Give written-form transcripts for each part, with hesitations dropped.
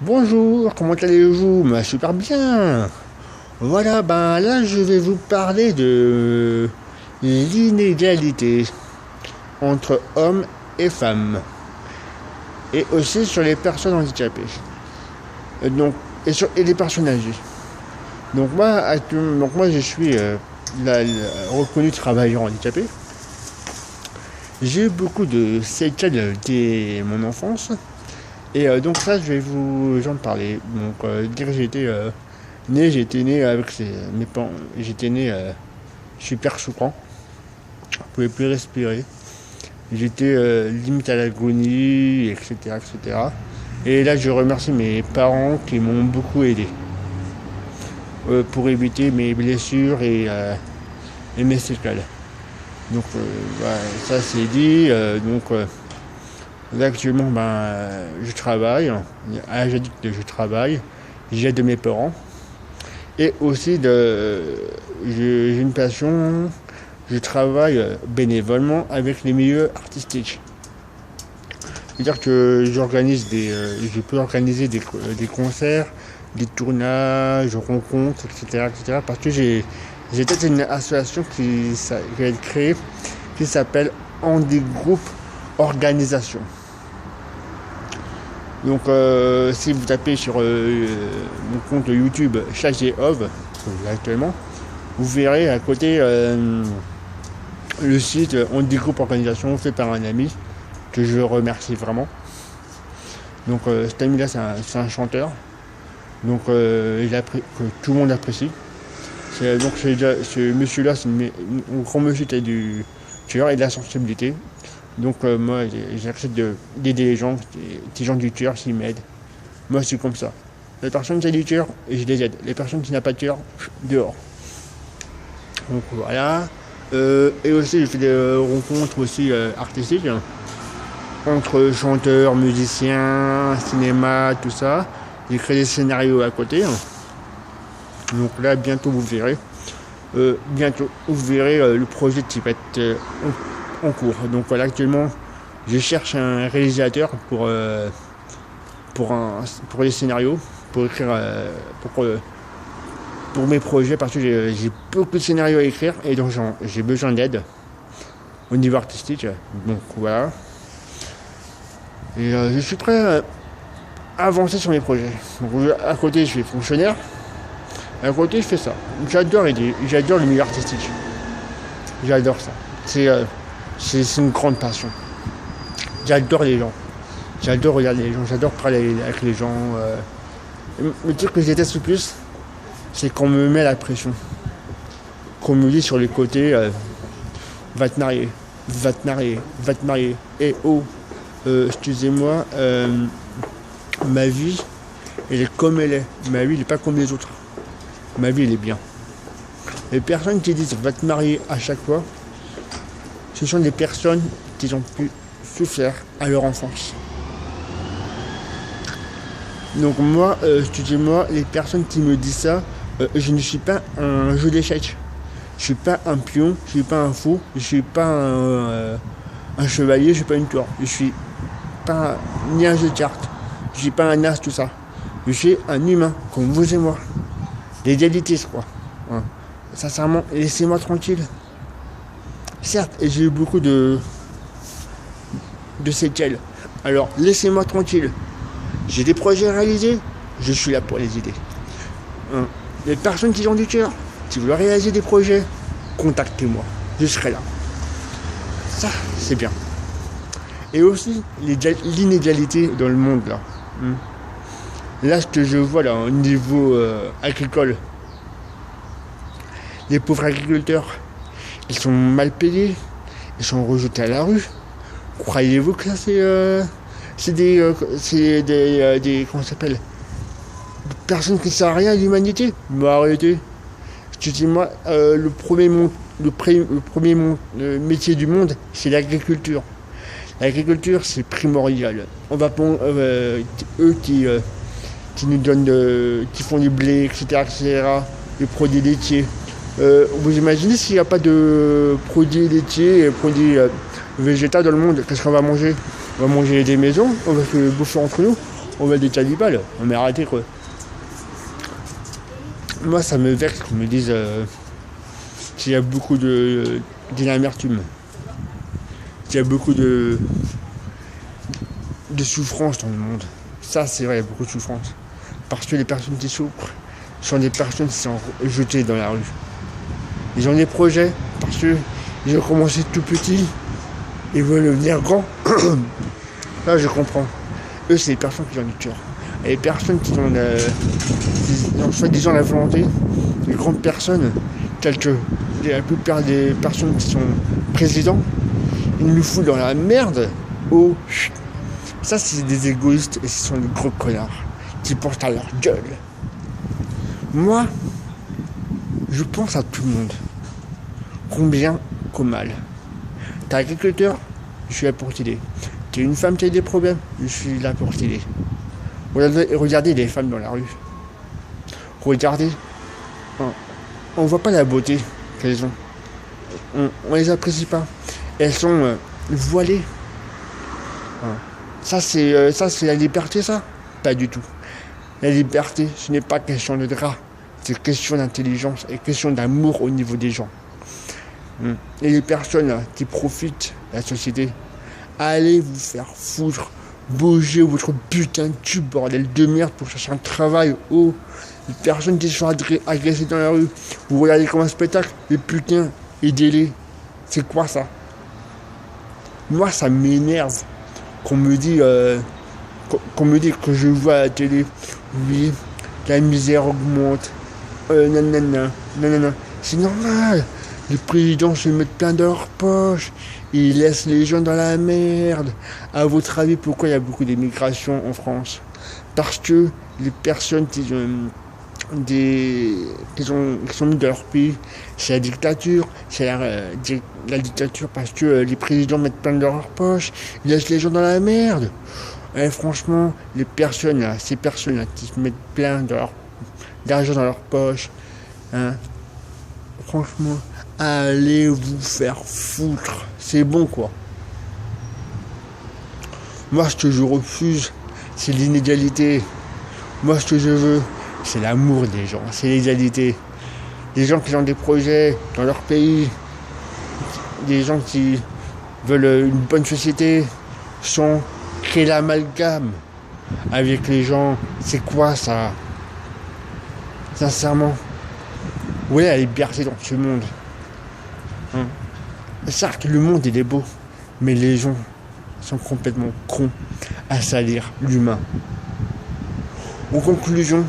Bonjour, comment allez-vous? Super bien. Voilà, ben là je vais vous parler de l'inégalité entre hommes et femmes et aussi sur les personnes handicapées. Et les personnes âgées. Donc moi je suis reconnu travailleur handicapé. J'ai eu beaucoup de séquelles dès mon enfance. Et donc ça, je vais vous en parler. Dire que j'ai été né avec mes parents. J'étais né super souffrant. Je pouvais plus respirer. J'étais limite à l'agonie, etc., etc. Et là, je remercie mes parents qui m'ont beaucoup aidé pour éviter mes blessures et mes séquelles. Donc, voilà, ça c'est dit. Là actuellement, je travaille. À l'âge adulte, je travaille. J'aide mes parents. Et aussi, j'ai une passion. Je travaille bénévolement avec les milieux artistiques. C'est-à-dire que je peux organiser des concerts, des tournages, rencontres, etc., etc. Parce que j'ai peut-être une association qui a été créée qui s'appelle Handi Group Organisation. Donc si vous tapez sur mon compte YouTube Chagéov, actuellement, vous verrez à côté le site Handi Group Organisation fait par un ami que je remercie vraiment. Donc cet ami-là, c'est un chanteur. Donc que tout le monde apprécie. Ce monsieur-là, c'est un grand monsieur du cœur et de la sensibilité. Donc moi, j'accepte d'aider les gens du cœur s'ils m'aident. Moi, c'est comme ça. Les personnes qui ont du cœur, je les aide. Les personnes qui n'ont pas de cœur, dehors. Donc voilà. Et aussi, je fais des rencontres aussi artistiques entre chanteurs, musiciens, cinéma, tout ça. J'ai créé des scénarios à côté. Donc là, bientôt vous verrez. Le projet qui va être en cours. Donc voilà, actuellement, je cherche un réalisateur pour les scénarios, pour écrire pour mes projets, parce que j'ai beaucoup de scénarios à écrire et donc j'ai besoin d'aide au niveau artistique. Donc voilà. Et je suis prêt à avancer sur mes projets. Donc à côté, je suis fonctionnaire. À côté, je fais ça. J'adore le milieu artistique. J'adore ça. C'est une grande passion. J'adore les gens. J'adore regarder les gens. J'adore parler avec les gens. Le truc que je déteste le plus, c'est qu'on me met la pression. Qu'on me dit sur les côtés, va te marier, va te marier, va te marier. Et excusez-moi, ma vie, elle est comme elle est. Ma vie, elle n'est pas comme les autres. Ma vie, elle est bien. Les personnes qui disent va te marier à chaque fois, ce sont des personnes qui ont pu souffrir à leur enfance. Donc moi, excusez-moi, les personnes qui me disent ça, je ne suis pas un jeu d'échecs. Je ne suis pas un pion, je ne suis pas un fou, je ne suis pas un chevalier, je ne suis pas une tour. Je ne suis pas ni un jeu de cartes, je ne suis pas un as, tout ça. Je suis un humain, comme vous et moi. L'égalité, quoi. Ouais. Sincèrement, laissez-moi tranquille. Certes, j'ai eu beaucoup de séquelles. Alors, laissez-moi tranquille. J'ai des projets à réaliser, je suis là pour les aider. Les personnes qui ont du cœur, si vous voulez réaliser des projets, contactez-moi. Je serai là. Ça, c'est bien. Et aussi, l'inégalité dans le monde, là. Là, ce que je vois, là, au niveau agricole, les pauvres agriculteurs, ils sont mal payés, ils sont rejetés à la rue. Croyez-vous que ça, c'est des comment ça s'appelle, des personnes qui ne servent à rien à l'humanité? Mais arrêtez. Excusez-moi, le premier métier du monde, c'est l'agriculture. L'agriculture, c'est primordial. On va eux qui nous donnent, qui font du blé, etc., des produits laitiers. Vous imaginez s'il n'y a pas de produits laitiers et produits végétaux dans le monde, qu'est-ce qu'on va manger? On va manger des maisons, on va se bouffer entre nous. On va des cannibales, on m'a arrêté quoi. Moi ça me vexe qu'on me dise qu'il y a beaucoup d'amertume, qu'il y a beaucoup de souffrance dans le monde. Ça c'est vrai, il y a beaucoup de souffrance. Parce que les personnes qui souffrent sont des personnes qui sont jetées dans la rue. Ils ont des projets parce qu'ils ont commencé tout petit, ils veulent devenir grands. Là je comprends. Eux c'est les personnes qui ont du cœur. Et les personnes qui ont soi-disant la volonté, les grandes personnes, telles que la plupart des personnes qui sont présidents, ils nous foutent dans la merde. Oh, ça c'est des égoïstes et ce sont des gros connards qui pensent à leur gueule. Moi, je pense à tout le monde, combien qu'au mal. T'es agriculteur, je suis là pour t'aider. T'es une femme qui a des problèmes, je suis là pour t'aider. Regardez les femmes dans la rue. Regardez, on voit pas la beauté qu'elles ont. On les apprécie pas. Elles sont voilées. Ça c'est la liberté, ça? Pas du tout. La liberté, ce n'est pas question de drap. C'est question d'intelligence et question d'amour au niveau des gens. Et les personnes qui profitent de la société, allez vous faire foutre. Bougez votre putain de cul, bordel de merde, pour chercher un travail. Oh, les personnes qui sont agressées dans la rue, vous regardez comme un spectacle, les putains, aidez-les. C'est quoi ça? Moi, ça m'énerve qu'on me dit que je vois à la télé, oui, la misère augmente, nanana. C'est normal. Les présidents se mettent plein dans leur poche. Ils laissent les gens dans la merde. À votre avis, pourquoi il y a beaucoup d'immigration en France? Parce que les personnes qui sont mises dans leur pays, c'est la dictature. C'est la dictature parce que les présidents mettent plein dans leur poche. Ils laissent les gens dans la merde. Et franchement, ces personnes-là qui se mettent plein d'argent dans leur poche, franchement, allez vous faire foutre. C'est bon quoi. Moi ce que je refuse, c'est l'inégalité. Moi ce que je veux, c'est l'amour des gens, c'est l'égalité. Des gens qui ont des projets dans leur pays, des gens qui veulent une bonne société, sont créer l'amalgame avec les gens. C'est quoi ça? Sincèrement, où est la liberté dans ce monde? Certes, le monde il est beau, mais les gens sont complètement cons à salir l'humain. En conclusion,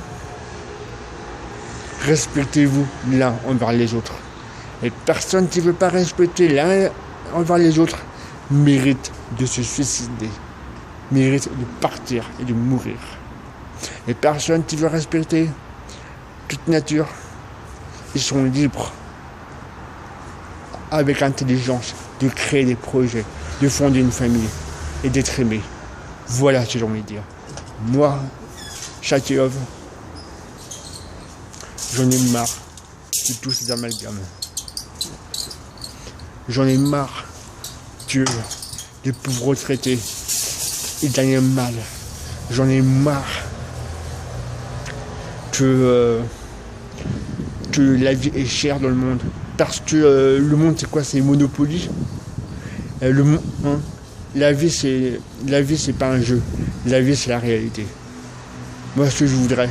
respectez-vous l'un envers les autres. Et personne qui ne veut pas respecter l'un envers les autres mérite de se suicider, mérite de partir et de mourir. Les personnes qui veulent respecter toute nature, ils sont libres, avec intelligence, de créer des projets, de fonder une famille et d'être aimé. Voilà ce que j'ai envie de dire. Moi, Chakirov, j'en ai marre de tous ces amalgames. J'en ai marre que les pauvres retraités ils gagnent mal. J'en ai marre que la vie est chère dans le monde. Parce que le monde c'est quoi? C'est Monopoly. La vie c'est pas un jeu. La vie c'est la réalité. Moi ce que je voudrais,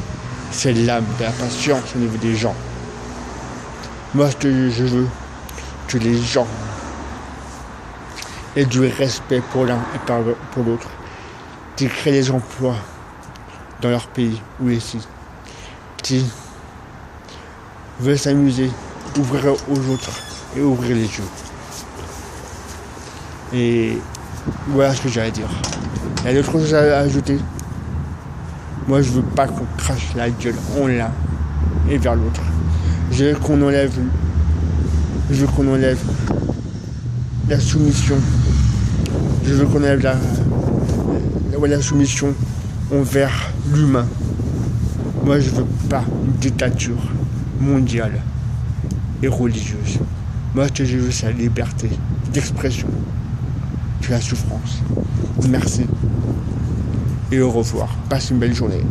c'est l'âme, de la patience au niveau des gens. Moi ce que je veux, que les gens aient du respect pour l'un et pour l'autre. Qui créent des emplois dans leur pays ou ici. Qui veulent s'amuser, ouvrir aux autres et ouvrir les yeux. Et voilà ce que j'ai à dire. Il y a d'autres choses à ajouter. Moi je veux pas qu'on crache la gueule en l'un et vers l'autre. Je veux qu'on enlève la soumission. Je veux qu'on enlève la soumission envers l'humain. Moi je veux pas une dictature mondiale et religieuse. Moi ce que je veux c'est la liberté d'expression, de la souffrance. Merci. et au revoir. Passe une belle journée.